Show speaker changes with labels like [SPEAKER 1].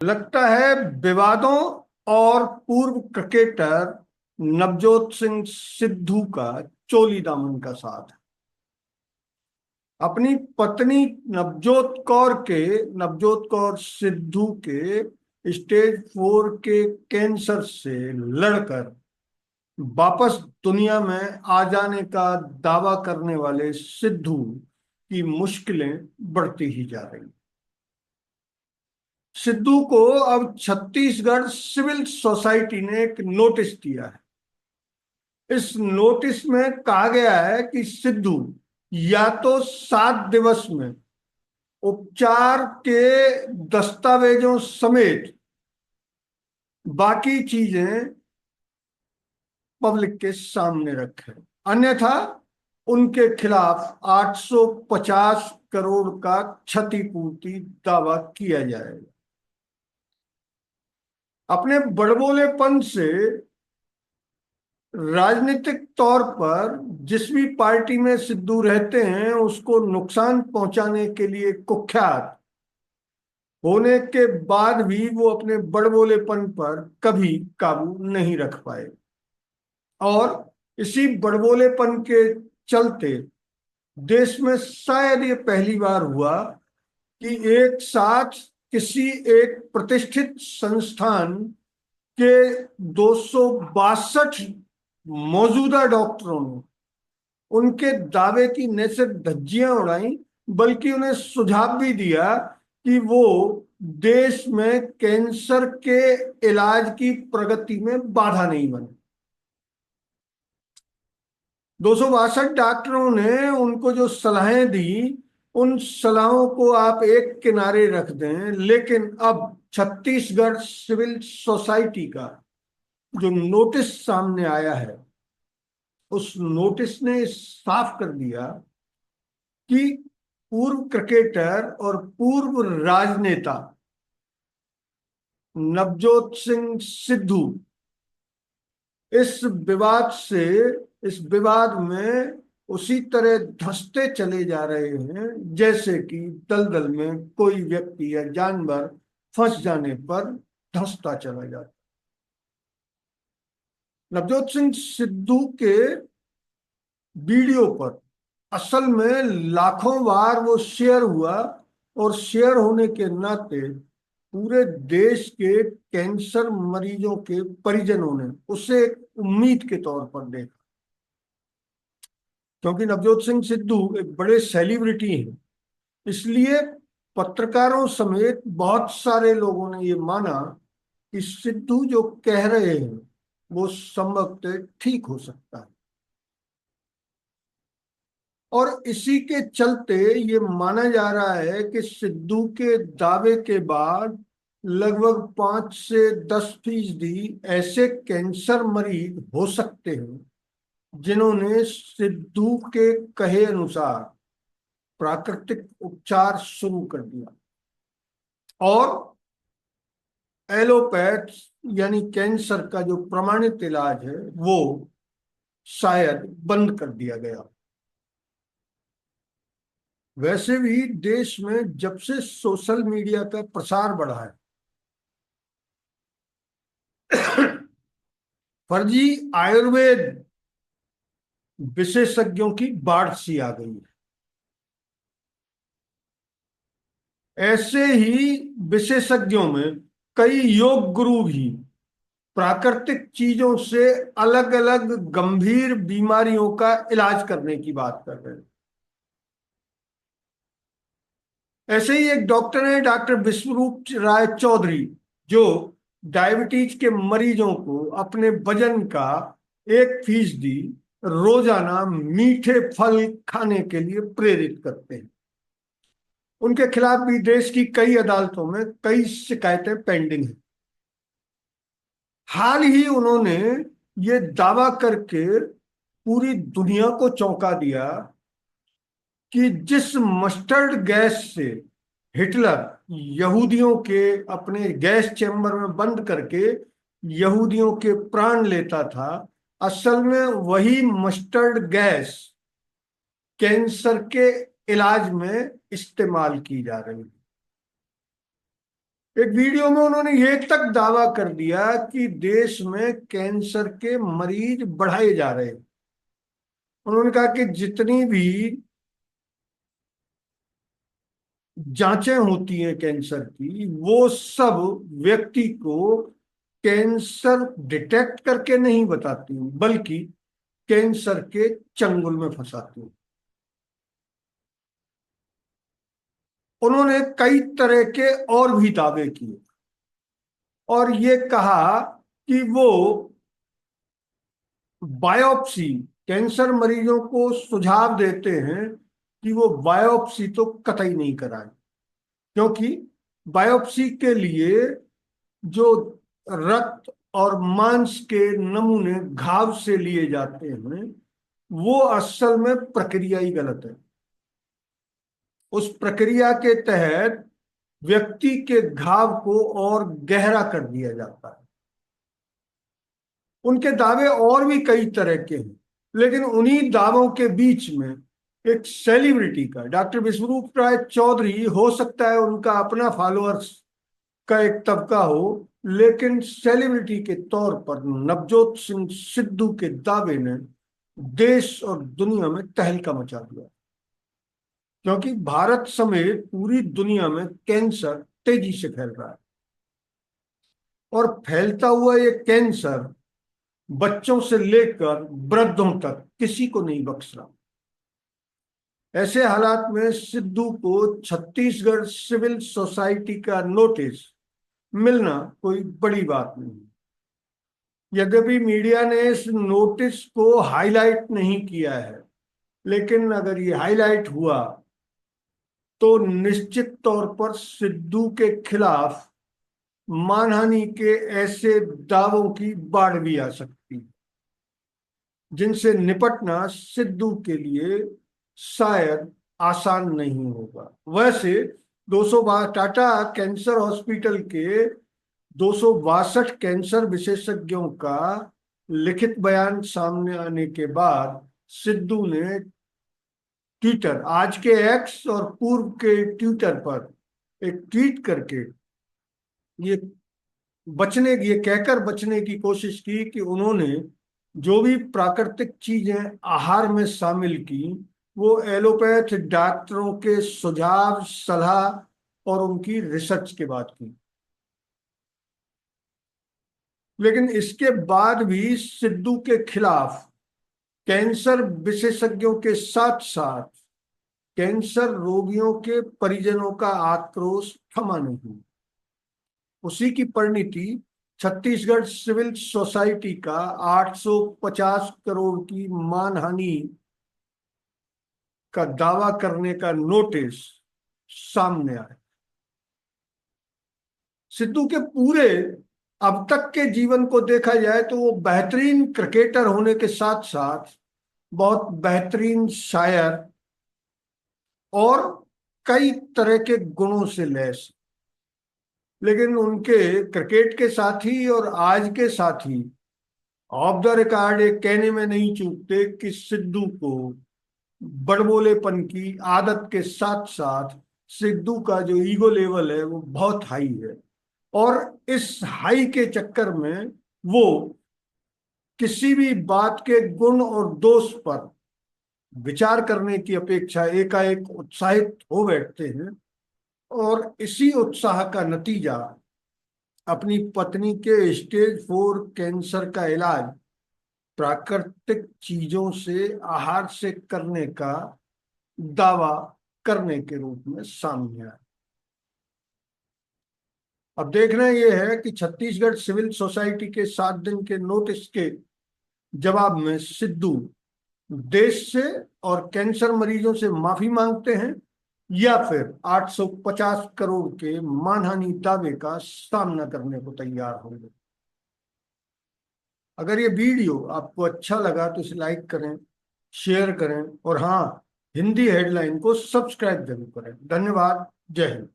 [SPEAKER 1] लगता है विवादों और पूर्व क्रिकेटर नवजोत सिंह सिद्धू का चोली दामन का साथ है। अपनी पत्नी नवजोत कौर सिद्धू के स्टेज 4 के कैंसर से लड़कर वापस दुनिया में आ जाने का दावा करने वाले सिद्धू की मुश्किलें बढ़ती ही जा रही। सिद्धू को अब छत्तीसगढ़ सिविल सोसाइटी ने एक नोटिस दिया है। इस नोटिस में कहा गया है कि सिद्धू या तो 7 दिवस में उपचार के दस्तावेजों समेत बाकी चीजें पब्लिक के सामने रखें, अन्यथा उनके खिलाफ 850 करोड़ का क्षतिपूर्ति दावा किया जाएगा। अपने बड़बोलेपन से राजनीतिक तौर पर जिस भी पार्टी में सिद्धू रहते हैं उसको नुकसान पहुंचाने के लिए कुख्यात होने के बाद भी वो अपने बड़बोलेपन पर कभी काबू नहीं रख पाए और इसी बड़बोलेपन के चलते देश में शायद ये पहली बार हुआ कि एक साथ किसी एक प्रतिष्ठित संस्थान के 262 मौजूदा डॉक्टरों ने उनके दावे की न सिर्फ धज्जियां उड़ाई बल्कि उन्हें सुझाव भी दिया कि वो देश में कैंसर के इलाज की प्रगति में बाधा नहीं बने। 262 डॉक्टरों ने उनको जो सलाहें दी उन सलाहों को आप एक किनारे रख दें, लेकिन अब छत्तीसगढ़ सिविल सोसाइटी का जो नोटिस सामने आया है उस नोटिस ने साफ कर दिया कि पूर्व क्रिकेटर और पूर्व राजनेता नवजोत सिंह सिद्धू इस विवाद से इस विवाद में उसी तरह धंसते चले जा रहे हैं जैसे कि दलदल में कोई व्यक्ति या जानवर फंस जाने पर धंसता चला जाता। नवजोत सिंह सिद्धू के वीडियो पर असल में लाखों बार वो शेयर हुआ और शेयर होने के नाते पूरे देश के कैंसर मरीजों के परिजनों ने उसे एक उम्मीद के तौर पर देखा, क्योंकि नवजोत सिंह सिद्धू एक बड़े सेलिब्रिटी हैं। इसलिए पत्रकारों समेत बहुत सारे लोगों ने ये माना कि सिद्धू जो कह रहे हैं वो संभवतः ठीक हो सकता है और इसी के चलते ये माना जा रहा है कि सिद्धू के दावे के बाद लगभग 5 से 10% ऐसे कैंसर मरीज हो सकते हैं जिन्होंने सिद्धू के कहे अनुसार प्राकृतिक उपचार शुरू कर दिया और एलोपैथ यानी कैंसर का जो प्रमाणित इलाज है वो शायद बंद कर दिया गया। वैसे भी देश में जब से सोशल मीडिया का प्रसार बढ़ा है फर्जी आयुर्वेद विशेषज्ञों की बाढ़ सी आ गई है। ऐसे ही विशेषज्ञों में कई योग गुरु भी प्राकृतिक चीजों से अलग अलग गंभीर बीमारियों का इलाज करने की बात कर रहे हैं। ऐसे ही एक डॉक्टर है डॉक्टर विश्वरूप राय चौधरी जो डायबिटीज के मरीजों को अपने वजन का 1% रोजाना मीठे फल खाने के लिए प्रेरित करते हैं। उनके खिलाफ भी देश की कई अदालतों में कई शिकायतें पेंडिंग हैं। हाल ही उन्होंने ये दावा करके पूरी दुनिया को चौंका दिया कि जिस मस्टर्ड गैस से हिटलर यहूदियों के अपने गैस चैम्बर में बंद करके यहूदियों के प्राण लेता था, असल में वही मस्टर्ड गैस कैंसर के इलाज में इस्तेमाल की जा रही है। एक वीडियो में उन्होंने ये तक दावा कर दिया कि देश में कैंसर के मरीज बढ़ाए जा रहे हैं। उन्होंने कहा कि जितनी भी जांचें होती हैं कैंसर की, वो सब व्यक्ति को कैंसर डिटेक्ट करके नहीं बताती, बल्कि कैंसर के चंगुल में फंसाती हैं। उन्होंने कई तरह के और भी दावे किए और ये कहा कि वो बायोप्सी, कैंसर मरीजों को सुझाव देते हैं कि वो बायोप्सी तो कतई नहीं कराएं, क्योंकि बायोप्सी के लिए जो रक्त और मांस के नमूने घाव से लिए जाते हैं, वो असल में प्रक्रिया ही गलत है। उस प्रक्रिया के तहत व्यक्ति के घाव को और गहरा कर दिया जाता है। उनके दावे और भी कई तरह के हैं, लेकिन उन्हीं दावों के बीच में एक सेलिब्रिटी का, डॉक्टर विश्वरूप राय चौधरी, हो सकता है उनका अपना फॉलोअर्स का एक तबका हो, लेकिन सेलिब्रिटी के तौर पर नवजोत सिंह सिद्धू के दावे ने देश और दुनिया में तहलका मचा दिया, क्योंकि भारत समेत पूरी दुनिया में कैंसर तेजी से फैल रहा है और फैलता हुआ ये कैंसर बच्चों से लेकर वृद्धों तक किसी को नहीं बख्श रहा। ऐसे हालात में सिद्धू को छत्तीसगढ़ सिविल सोसाइटी का नोटिस मिलना कोई बड़ी बात नहीं। यद्यपि मीडिया ने इस नोटिस को हाईलाइट नहीं किया है, लेकिन अगर ये हाईलाइट हुआ तो निश्चित तौर पर सिद्धू के खिलाफ मानहानि के ऐसे दावों की बाढ़ भी आ सकती है, जिनसे निपटना सिद्धू के लिए शायद आसान नहीं होगा। वैसे 262 टाटा कैंसर हॉस्पिटल के 262 कैंसर विशेषज्ञों का लिखित बयान सामने आने के बाद सिद्धू ने ट्विटर, आज के एक्स और पूर्व के ट्विटर पर एक ट्वीट करके ये ये कहकर बचने की कोशिश की कि उन्होंने जो भी प्राकृतिक चीजें आहार में शामिल की, वो एलोपैथ डॉक्टरों के सुझाव, सलाह और उनकी रिसर्च के बाद की। लेकिन इसके बाद भी सिद्धू के खिलाफ कैंसर विशेषज्ञों के साथ साथ कैंसर रोगियों के परिजनों का आक्रोश थमा नहीं। उसी की परिणति छत्तीसगढ़ सिविल सोसाइटी का 850 करोड़ की मानहानि का दावा करने का नोटिस सामने आया। सिद्धू के पूरे अब तक के जीवन को देखा जाए तो वो बेहतरीन क्रिकेटर होने के साथ साथ बहुत बेहतरीन शायर और कई तरह के गुणों से लैस, लेकिन उनके क्रिकेट के साथी और आज के साथी ऑफ द रिकॉर्ड एक कहने में नहीं चूकते कि सिद्धू को बड़बोलेपन की आदत के साथ साथ सिद्धू का जो ईगो लेवल है वो बहुत हाई है, और इस हाई के चक्कर में वो किसी भी बात के गुण और दोष पर विचार करने की अपेक्षा एकाएक उत्साहित हो बैठते हैं, और इसी उत्साह का नतीजा अपनी पत्नी के स्टेज 4 कैंसर का इलाज प्राकृतिक चीजों से, आहार से करने का दावा करने के रूप में सामने आया। अब देखना यह है कि छत्तीसगढ़ सिविल सोसाइटी के 7 दिन के नोटिस के जवाब में सिद्धू देश से और कैंसर मरीजों से माफी मांगते हैं या फिर 850 करोड़ के मानहानि दावे का सामना करने को तैयार होंगे। अगर ये वीडियो आपको अच्छा लगा तो इसे लाइक करें, शेयर करें और हाँ, हिंदी हेडलाइन को सब्सक्राइब जरूर करें। धन्यवाद। जय हिंद।